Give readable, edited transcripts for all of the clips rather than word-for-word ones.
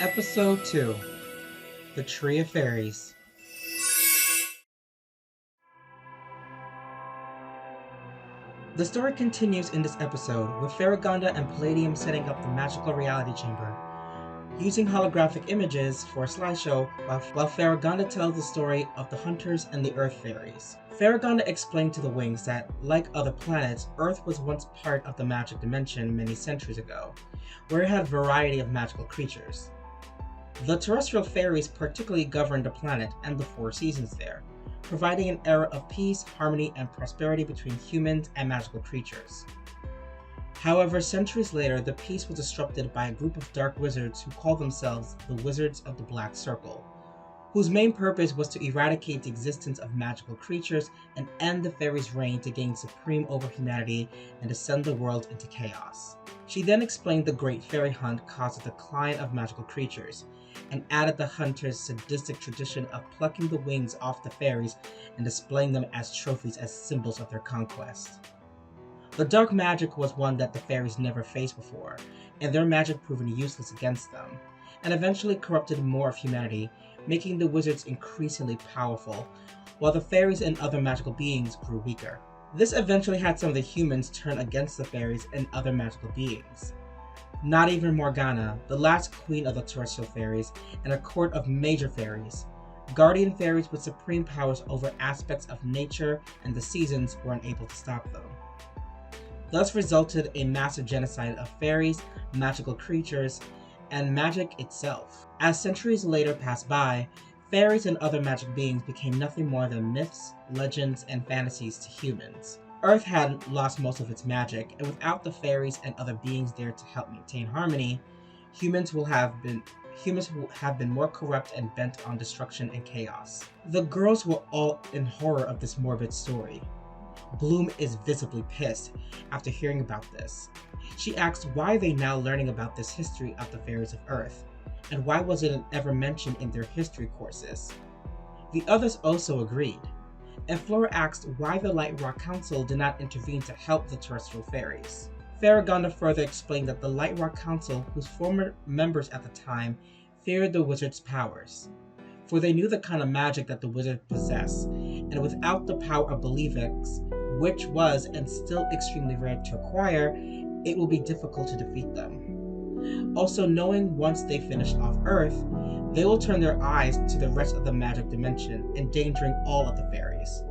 Episode 2 The Tree of Fairies. The story continues in this episode with Faragonda and Palladium setting up the magical reality chamber, using holographic images for a slideshow while Faragonda tells the story of the hunters and the Earth Fairies. Faragonda explained to the Winx that, like other planets, Earth was once part of the magic dimension many centuries ago, where it had a variety of magical creatures. The terrestrial fairies particularly governed the planet and the four seasons there, providing an era of peace, harmony, and prosperity between humans and magical creatures. However, centuries later, the peace was disrupted by a group of dark wizards who called themselves the Wizards of the Black Circle, whose main purpose was to eradicate the existence of magical creatures and end the fairies' reign to gain supreme over humanity and to send the world into chaos. She then explained the Great Fairy Hunt caused a decline of magical creatures, and added the hunters' sadistic tradition of plucking the wings off the fairies and displaying them as trophies as symbols of their conquest. The dark magic was one that the fairies never faced before, and their magic proven useless against them, and eventually corrupted more of humanity, making the wizards increasingly powerful, while the fairies and other magical beings grew weaker. This eventually had some of the humans turn against the fairies and other magical beings. Not even Morgana, the last queen of the terrestrial fairies, and a court of major fairies, guardian fairies with supreme powers over aspects of nature and the seasons, were unable to stop them. Thus resulted a massive genocide of fairies, magical creatures, and magic itself. As centuries later passed by, fairies and other magic beings became nothing more than myths, legends, and fantasies to humans. Earth had lost most of its magic, and without the fairies and other beings there to help maintain harmony, humans will have been more corrupt and bent on destruction and chaos. The girls were all in horror of this morbid story. Bloom is visibly pissed after hearing about this. She asks why they now learning about this history of the fairies of Earth, and why wasn't it ever mentioned in their history courses. The others also agreed, and Flora asked why the Light Rock Council did not intervene to help the terrestrial fairies. Faragonda further explained that the Light Rock Council, whose former members at the time, feared the wizard's powers, for they knew the kind of magic that the wizard possessed, and without the power of Believix, which was and still extremely rare to acquire, it will be difficult to defeat them. Also, knowing once they finish off Earth, they will turn their eyes to the rest of the magic dimension, endangering all of the fairies.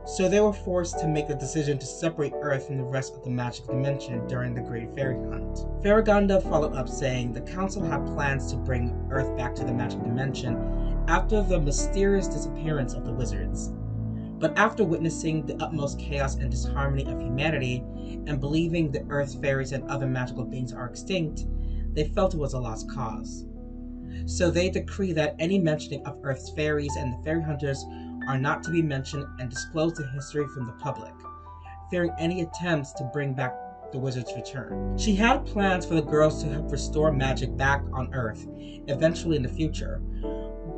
So they were forced to make the decision to separate Earth from the rest of the magic dimension during the Great Fairy Hunt. Faragonda followed up saying the council had plans to bring Earth back to the magic dimension after the mysterious disappearance of the wizards. But after witnessing the utmost chaos and disharmony of humanity, and believing the Earth Fairies and other magical beings are extinct, they felt it was a lost cause. So they decree that any mentioning of Earth's fairies and the fairy hunters are not to be mentioned and disclose the history from the public, fearing any attempts to bring back the wizard's return. She had plans for the girls to help restore magic back on Earth, eventually in the future,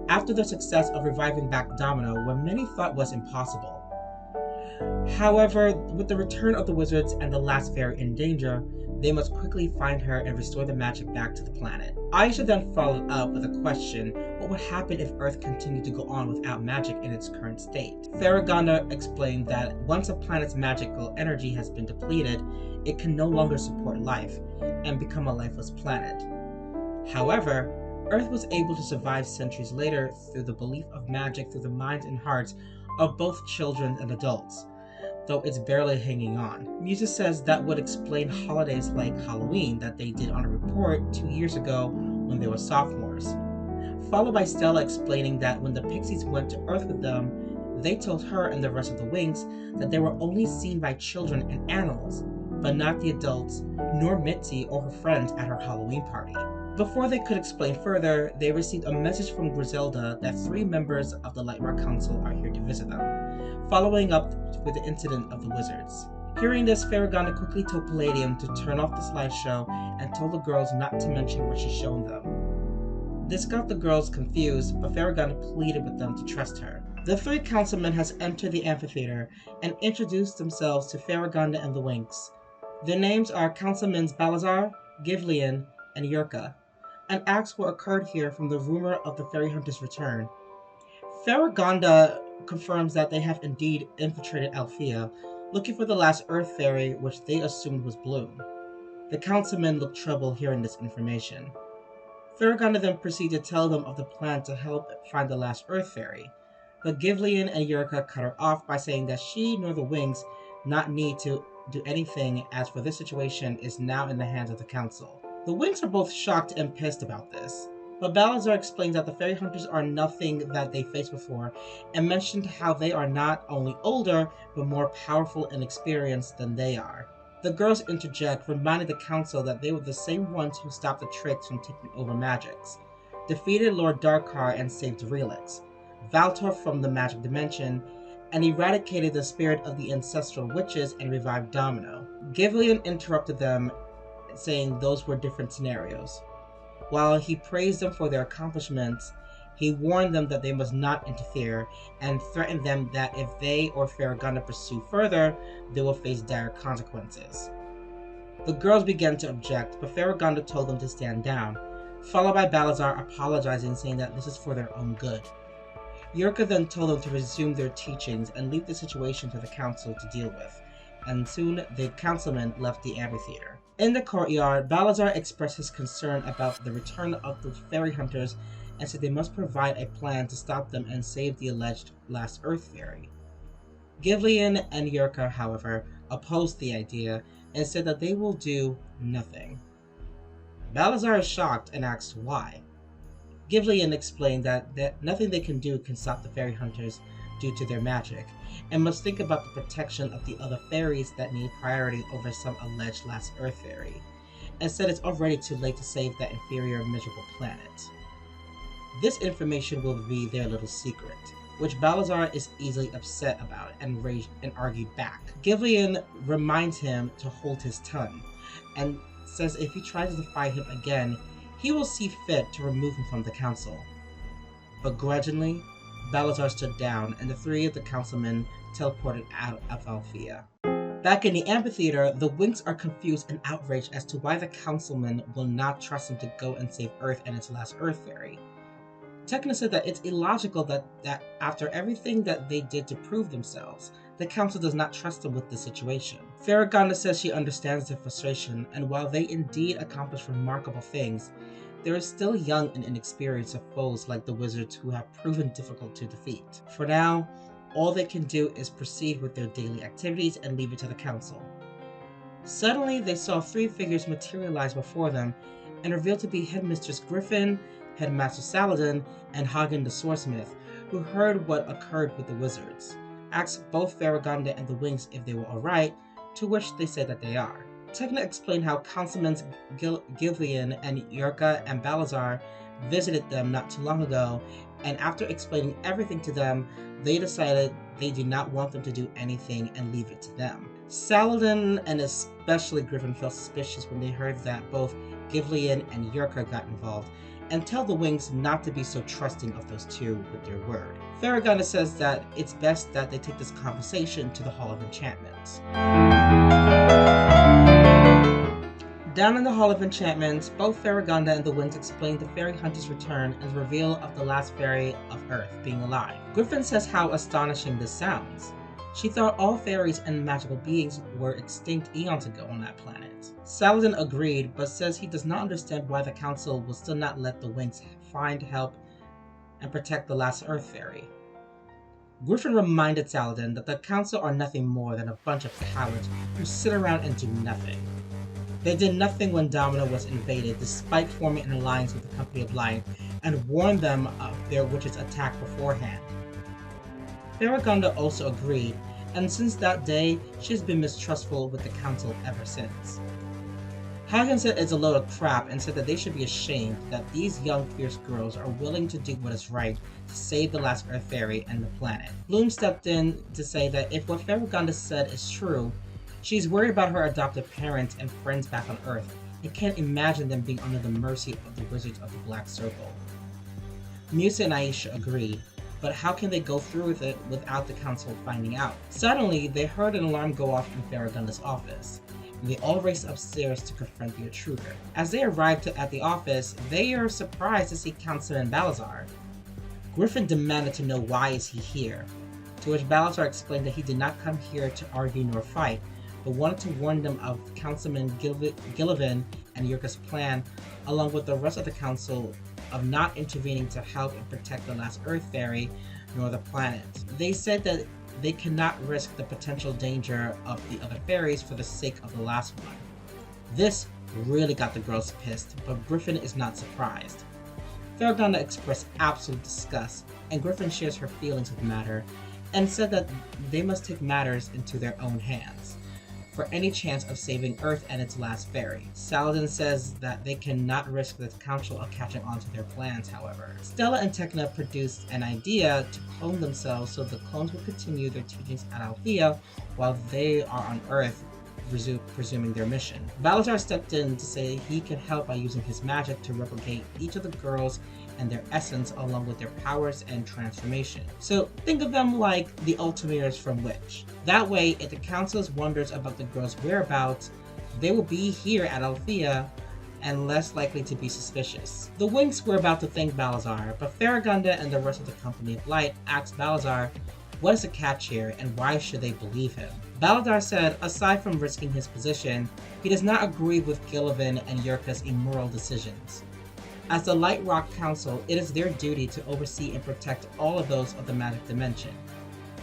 after the success of reviving back Domino, what many thought was impossible. However, with the return of the wizards and the last fairy in danger, they must quickly find her and restore the magic back to the planet. Aisha then followed up with a question: what would happen if Earth continued to go on without magic in its current state? Faragonda explained that once a planet's magical energy has been depleted, it can no longer support life and become a lifeless planet. However, Earth was able to survive centuries later through the belief of magic through the minds and hearts of both children and adults, though it's barely hanging on. Musa says that would explain holidays like Halloween that they did on a report 2 years ago when they were sophomores. Followed by Stella explaining that when the Pixies went to Earth with them, they told her and the rest of the Winx that they were only seen by children and animals, but not the adults, nor Mitzi or her friends at her Halloween party. Before they could explain further, they received a message from Griselda that 3 members of the Light Rock Council are here to visit them, following up with the incident of the wizards. Hearing this, Faragonda quickly told Palladium to turn off the slideshow and told the girls not to mention what she's shown them. This got the girls confused, but Faragonda pleaded with them to trust her. The 3 councilmen has entered the amphitheater and introduced themselves to Faragonda and the Winx. Their names are Councilmen Balazar, Givlian, and Yurka. and asks what occurred here from the rumor of the fairy hunter's return. Farragonda confirms that they have indeed infiltrated Althea, looking for the last Earth Fairy, which they assumed was Bloom. The councilmen look troubled hearing this information. Farragonda then proceeds to tell them of the plan to help find the last Earth Fairy, but Givlian and Yurka cut her off by saying that she nor the Winx not need to do anything, as for this situation is now in the hands of the council. The Winx are both shocked and pissed about this, but Balazar explains that the fairy hunters are nothing that they faced before, and mentioned how they are not only older, but more powerful and experienced than they are. The girls interject, reminding the council that they were the same ones who stopped the Tricks from taking over magics, defeated Lord Darkar and saved Relix, Valtor from the magic dimension, and eradicated the spirit of the ancestral witches and revived Domino. Givlian interrupted them, saying those were different scenarios. While he praised them for their accomplishments, he warned them that they must not interfere, and threatened them that if they or Farragonda pursue further, they will face dire consequences. The girls began to object, but Farragonda told them to stand down, followed by Balazar apologizing, saying that this is for their own good. Yurka then told them to resume their teachings and leave the situation to the council to deal with, and soon the councilmen left the amphitheater. In the courtyard, Balazar expressed his concern about the return of the fairy hunters and said they must provide a plan to stop them and save the alleged last Earth Fairy. Givlian and Yurka, however, opposed the idea and said that they will do nothing. Balazar is shocked and asks why. Givlian explained that nothing they can do can stop the fairy hunters due to their magic, and must think about the protection of the other fairies that need priority over some alleged last Earth Fairy, and said it's already too late to save that inferior, miserable planet. This information will be their little secret, which Balazar is easily upset about and raged and argued back. Givlian reminds him to hold his tongue, and says if he tries to defy him again, he will see fit to remove him from the council. Begrudgingly, Balazar stood down, and the three of the councilmen teleported out of Althea. Back in the amphitheater, the Winx are confused and outraged as to why the councilmen will not trust him to go and save Earth and its last Earth Fairy. Techna said that it's illogical that after everything that they did to prove themselves, the council does not trust them with the situation. Farragonda says she understands their frustration, and while they indeed accomplished remarkable things, they are still young and inexperienced of foes like the wizards who have proven difficult to defeat. For now, all they can do is proceed with their daily activities and leave it to the council. Suddenly, they saw three figures materialize before them and revealed to be Headmistress Griffin, Headmaster Saladin, and Hagen the Swordsmith, who heard what occurred with the wizards, asked both Farragonda and the Winx if they were alright, to which they said that they are. Techna explained how Councilmen Givlian and Yurka and Balazar visited them not too long ago, and after explaining everything to them, they decided they do not want them to do anything and leave it to them. Saladin and especially Griffin felt suspicious when they heard that both Givlian and Yurka got involved, and tell the Winx not to be so trusting of those two with their word. Farragonda says that it's best that they take this conversation to the Hall of Enchantments. Down in the Hall of Enchantments, both Farragonda and the Winx explain the fairy hunter's return and the reveal of the last fairy of Earth being alive. Griffin says how astonishing this sounds. She thought all fairies and magical beings were extinct eons ago on that planet. Saladin agreed, but says he does not understand why the council will still not let the Winx find help and protect the last Earth Fairy. Griffin reminded Saladin that the council are nothing more than a bunch of cowards who sit around and do nothing. They did nothing when Domino was invaded, despite forming an alliance with the Company of Light, and warned them of their witch's attack beforehand. Farragonda also agreed, and since that day, she has been mistrustful with the council ever since. Hagen said it's a load of crap and said that they should be ashamed that these young fierce girls are willing to do what is right to save the last Earth Fairy and the planet. Bloom stepped in to say that if what Farragonda said is true, she's worried about her adopted parents and friends back on Earth and can't imagine them being under the mercy of the Wizards of the Black Circle. Musa and Aisha agreed, but how can they go through with it without the council finding out? Suddenly, they heard an alarm go off in Farragonda's office, They all race upstairs to confront the intruder. As they arrive at the office, they are surprised to see Councilman Balazar. Griffin demanded to know why is he here, to which Balazar explained that he did not come here to argue nor fight, but wanted to warn them of Councilman Gillivan and Yurka's plan, along with the rest of the council, of not intervening to help and protect the last Earth Fairy nor the planet. They said that they cannot risk the potential danger of the other fairies for the sake of the last one. This really got the girls pissed, but Griffin is not surprised. Farragonda expressed absolute disgust, and Griffin shares her feelings of the matter, and said that they must take matters into their own hands for any chance of saving Earth and its last fairy. Saladin says that they cannot risk the council of catching on to their plans, however. Stella and Tekna produced an idea to clone themselves so the clones will continue their teachings at Althea while they are on Earth, presuming their mission. Balazar stepped in to say he can help by using his magic to replicate each of the girls and their essence along with their powers and transformation. So think of them like the Ultimators from Witch. That way, if the council wonders about the girls' whereabouts, they will be here at Althea and less likely to be suspicious. The Winx were about to thank Balazar, but Farragonda and the rest of the Company of Light asked Balazar what is the catch here and why should they believe him. Balazar said, aside from risking his position, he does not agree with Gillivan and Yurka's immoral decisions. As the Light Rock Council, it is their duty to oversee and protect all of those of the magic dimension.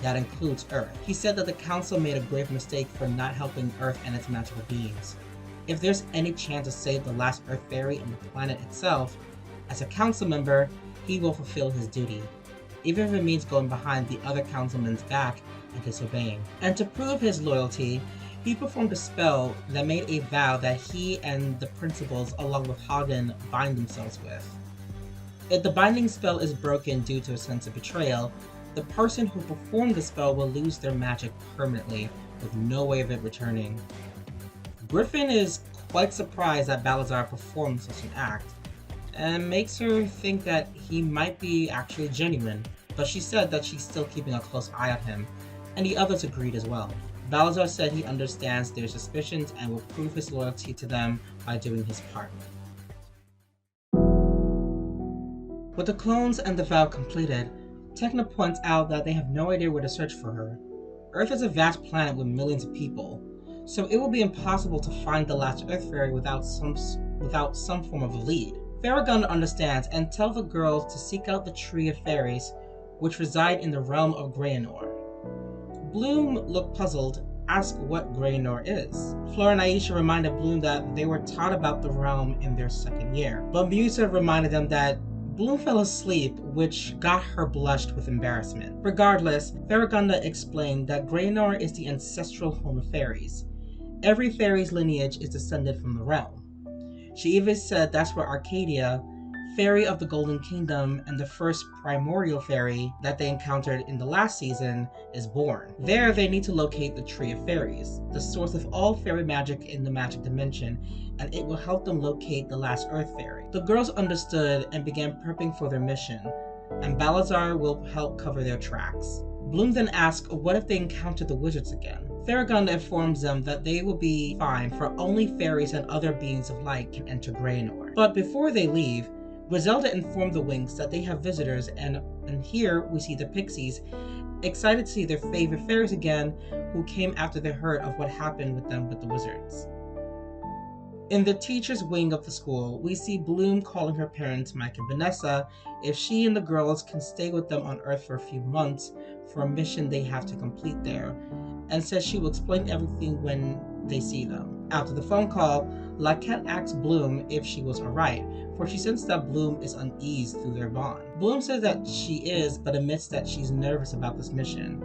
That includes Earth. He said that the Council made a grave mistake for not helping Earth and its magical beings. If there's any chance to save the last Earth Fairy and the planet itself, as a Council member, he will fulfill his duty, even if it means going behind the other Councilman's back and disobeying. And to prove his loyalty, he performed a spell that made a vow that he and the principals, along with Hagen, bind themselves with. If the binding spell is broken due to a sense of betrayal, the person who performed the spell will lose their magic permanently, with no way of it returning. Griffin is quite surprised that Balazar performed such an act, and makes her think that he might be actually genuine, but she said that she's still keeping a close eye on him, and the others agreed as well. Balazar said he understands their suspicions and will prove his loyalty to them by doing his part. With the clones and the vow completed, Tekna points out that they have no idea where to search for her. Earth is a vast planet with millions of people, so it will be impossible to find the last Earth Fairy without some form of a lead. Farragonda understands and tells the girls to seek out the Tree of Fairies, which reside in the realm of Graynor. Bloom looked puzzled, asked what Graynor is. Flora and Aisha reminded Bloom that they were taught about the realm in their second year, but Musa reminded them that Bloom fell asleep, which got her blushed with embarrassment. Regardless, Farragonda explained that Graynor is the ancestral home of fairies. Every fairy's lineage is descended from the realm. She even said that's where Arcadia, fairy of the Golden Kingdom and the first primordial fairy that they encountered in the last season, is born. There, they need to locate the Tree of Fairies, the source of all fairy magic in the magic dimension, and it will help them locate the last Earth Fairy. The girls understood and began prepping for their mission, and Balazar will help cover their tracks. Bloom then asks what if they encounter the wizards again. Farragonda informs them that they will be fine, for only fairies and other beings of light can enter Graynor. But before they leave, Griselda informed the Winx that they have visitors, and here we see the Pixies, excited to see their favorite fairies again, who came after they heard of what happened with them with the wizards. In the teacher's wing of the school, we see Bloom calling her parents, Mike and Vanessa, if she and the girls can stay with them on Earth for a few months for a mission they have to complete there, and says she will explain everything when they see them. After the phone call, Laquette asks Bloom if she was alright, for she sensed that Bloom is uneased through their bond. Bloom says that she is, but admits that she's nervous about this mission.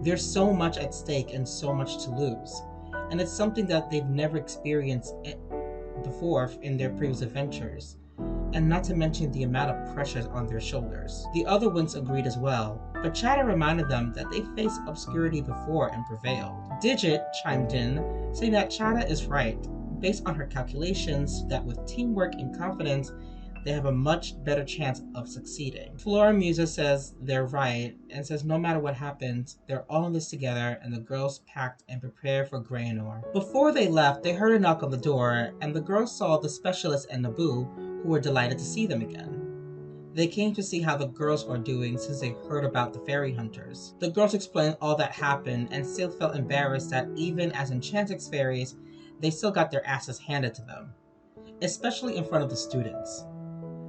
There's so much at stake and so much to lose, and it's something that they've never experienced before in their previous adventures, and not to mention the amount of pressures on their shoulders. The other Winx agreed as well, but Chatter reminded them that they faced obscurity before and prevailed. Digit chimed in, saying that Chatter is right, based on her calculations that with teamwork and confidence, they have a much better chance of succeeding. Flora Musa says they're right and says no matter what happens, they're all in this together, and the girls packed and prepared for Graynor. Before they left, they heard a knock on the door, and the girls saw the specialist and Naboo, who were delighted to see them again. They came to see how the girls are doing since they heard about the fairy hunters. The girls explained all that happened and still felt embarrassed that even as Enchantix fairies, they still got their asses handed to them, especially in front of the students.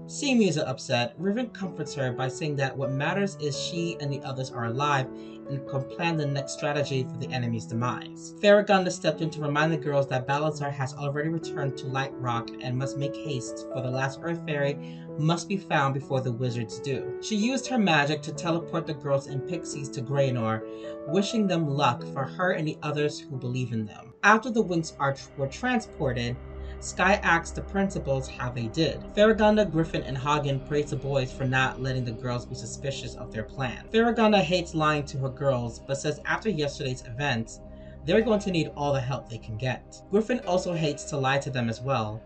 Seeing Musa upset, Riven comforts her by saying that what matters is she and the others are alive and can plan the next strategy for the enemy's demise. Farragonda stepped in to remind the girls that Balazar has already returned to Light Rock and must make haste, for the last Earth Fairy must be found before the wizards do. She used her magic to teleport the girls and pixies to Graynor, wishing them luck for her and the others who believe in them. After the Winx were transported, Sky asked the principals how they did. Farragonda, Griffin, and Hagen praised the boys for not letting the girls be suspicious of their plan. Farragonda hates lying to her girls, but says after yesterday's events, they're going to need all the help they can get. Griffin also hates to lie to them as well,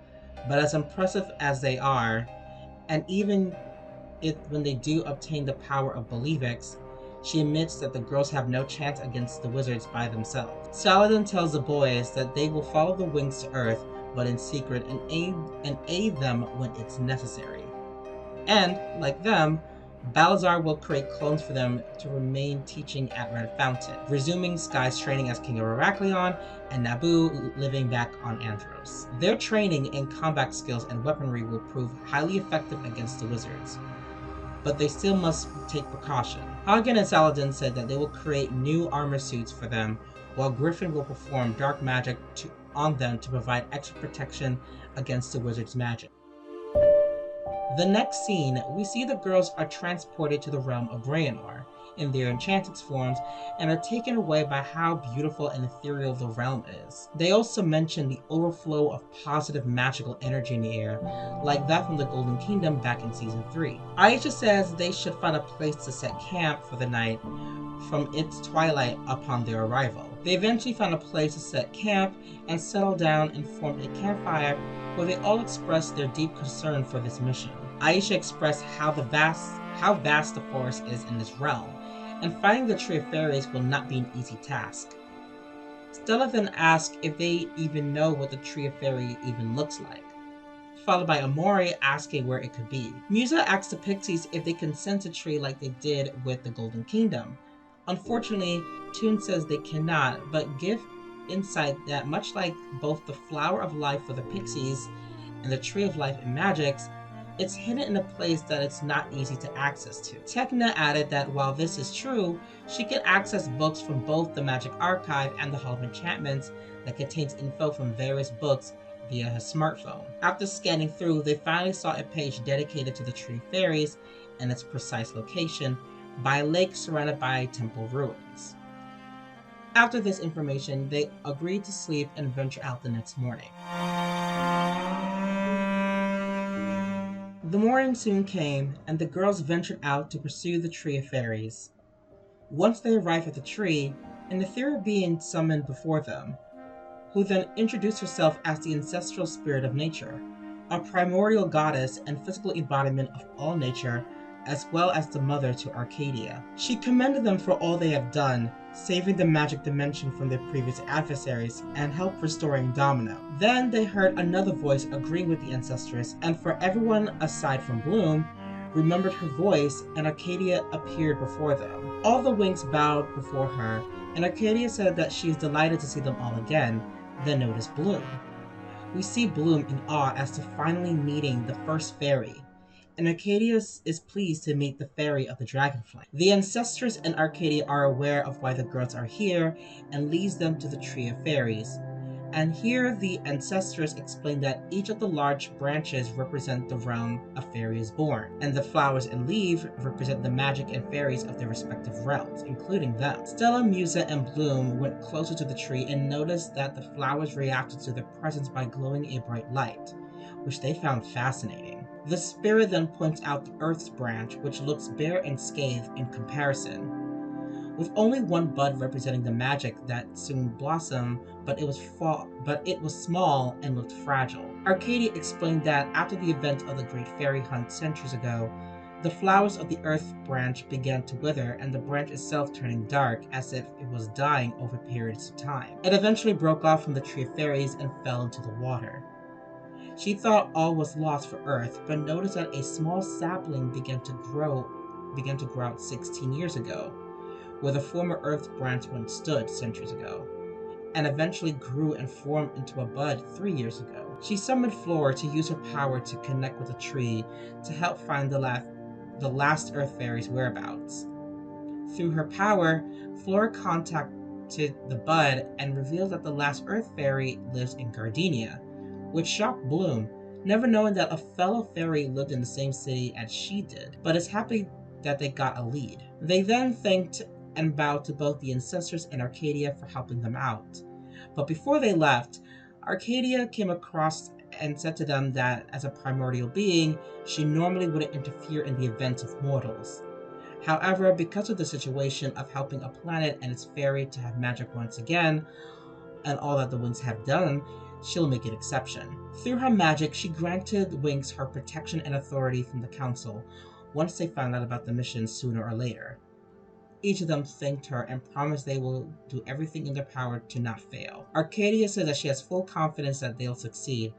but as impressive as they are, and even if when they do obtain the power of Believix, she admits that the girls have no chance against the wizards by themselves. Saladin tells the boys that they will follow the Winx to Earth, but in secret, and aid them when it's necessary. And, like them, Balazar will create clones for them to remain teaching at Red Fountain, resuming Sky's training as King of Heraklion, and Naboo living back on Andros. Their training in combat skills and weaponry will prove highly effective against the wizards, but they still must take precaution. Hagen and Saladin said that they will create new armor suits for them, while Griffin will perform dark magic on them to provide extra protection against the wizard's magic. The next scene, we see the girls are transported to the realm of Graynor in their Enchantix forms and are taken away by how beautiful and ethereal the realm is. They also mention the overflow of positive magical energy in the air, like that from the Golden Kingdom back in Season 3. Aisha says they should find a place to set camp for the night from its twilight upon their arrival. They eventually found a place to set camp and settle down and formed a campfire where they all expressed their deep concern for this mission. Aisha expressed how vast the forest is in this realm, and finding the Tree of Fairies will not be an easy task. Stella then asked if they even know what the Tree of Fairy even looks like, followed by Amori asking where it could be. Musa asked the Pixies if they can sense a tree like they did with the Golden Kingdom. Unfortunately, Toon says they cannot, but give insight that much like both the Flower of Life for the Pixies and the Tree of Life in Magix, it's hidden in a place that it's not easy to access to. Tekna added that while this is true, she can access books from both the Magic Archive and the Hall of Enchantments that contains info from various books via her smartphone. After scanning through, they finally saw a page dedicated to the Tree of Fairies and its precise location by a lake surrounded by temple ruins. After this information, they agreed to sleep and venture out the next morning. The morning soon came, and the girls ventured out to pursue the Tree of Fairies. Once they arrived at the tree, an ethereal being summoned before them, who then introduced herself as the ancestral spirit of nature, a primordial goddess and physical embodiment of all nature, as well as the mother to Arcadia. She commended them for all they have done, saving the magic dimension from their previous adversaries and help restoring Domino. Then they heard another voice agreeing with the ancestress, and for everyone aside from Bloom, remembered her voice, and Arcadia appeared before them. All the Winx bowed before her, and Arcadia said that she is delighted to see them all again, then noticed Bloom. We see Bloom in awe as to finally meeting the first fairy, and Arcadia is pleased to meet the fairy of the dragonfly. The ancestress and Arcadia are aware of why the girls are here and leads them to the Tree of Fairies. And here the ancestress explained that each of the large branches represent the realm a fairy is born, and the flowers and leaves represent the magic and fairies of their respective realms, including them. Stella, Musa, and Bloom went closer to the tree and noticed that the flowers reacted to their presence by glowing a bright light, which they found fascinating. The spirit then points out the Earth's branch, which looks bare and scathed in comparison, with only one bud representing the magic that soon blossomed, but it was small and looked fragile. Arcadia explained that after the event of the Great Fairy Hunt centuries ago, the flowers of the Earth branch began to wither and the branch itself turning dark as if it was dying over periods of time. It eventually broke off from the Tree of Fairies and fell into the water. She thought all was lost for Earth, but noticed that a small sapling began to grow out 16 years ago, where the former Earth branch once stood centuries ago, and eventually grew and formed into a bud 3 years ago. She summoned Flora to use her power to connect with the tree to help find the last Earth Fairy's whereabouts. Through her power, Flora contacted the bud and revealed that the last Earth Fairy lives in Gardenia, which shocked Bloom, never knowing that a fellow fairy lived in the same city as she did, but is happy that they got a lead. They then thanked and bowed to both the ancestors and Arcadia for helping them out. But before they left, Arcadia came across and said to them that as a primordial being, she normally wouldn't interfere in the events of mortals. However, because of the situation of helping a planet and its fairy to have magic once again, and all that the Winx have done, she'll make an exception. Through her magic, she granted Winx her protection and authority from the Council once they found out about the mission sooner or later. Each of them thanked her and promised they will do everything in their power to not fail. Arcadia said that she has full confidence that they'll succeed,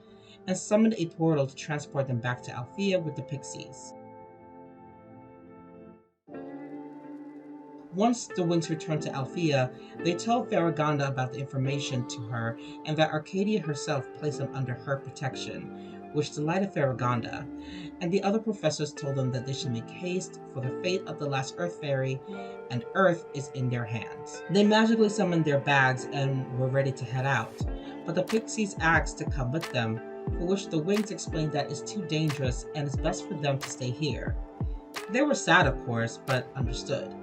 and summoned a portal to transport them back to Althea with the Pixies. Once the Winx return to Althea, they tell Farragonda about the information to her and that Arcadia herself placed them under her protection, which delighted Farragonda, and the other professors told them that they should make haste, for the fate of the last Earth Fairy and Earth is in their hands. They magically summoned their bags and were ready to head out, but the Pixies asked to come with them, for which the Winx explained that it's too dangerous and it's best for them to stay here. They were sad, of course, but understood.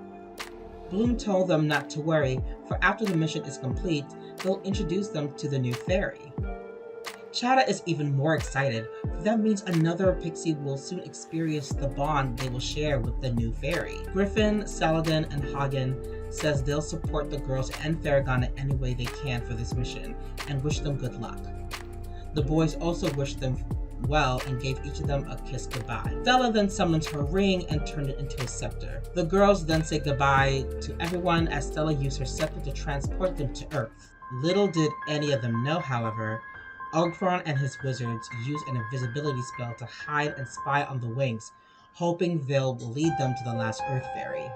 Bloom told them not to worry, for after the mission is complete, they'll introduce them to the new fairy. Chada is even more excited, for that means another Pixie will soon experience the bond they will share with the new fairy. Griffin, Saladin, and Hagen says they'll support the girls and Farragonda any way they can for this mission, and wish them good luck. The boys also wish them well and gave each of them a kiss goodbye. Stella then summons her ring and turned it into a scepter. The girls then say goodbye to everyone as Stella used her scepter to transport them to Earth. Little did any of them know, however, Ogfron and his wizards use an invisibility spell to hide and spy on the Winx, hoping they'll lead them to the last Earth Fairy.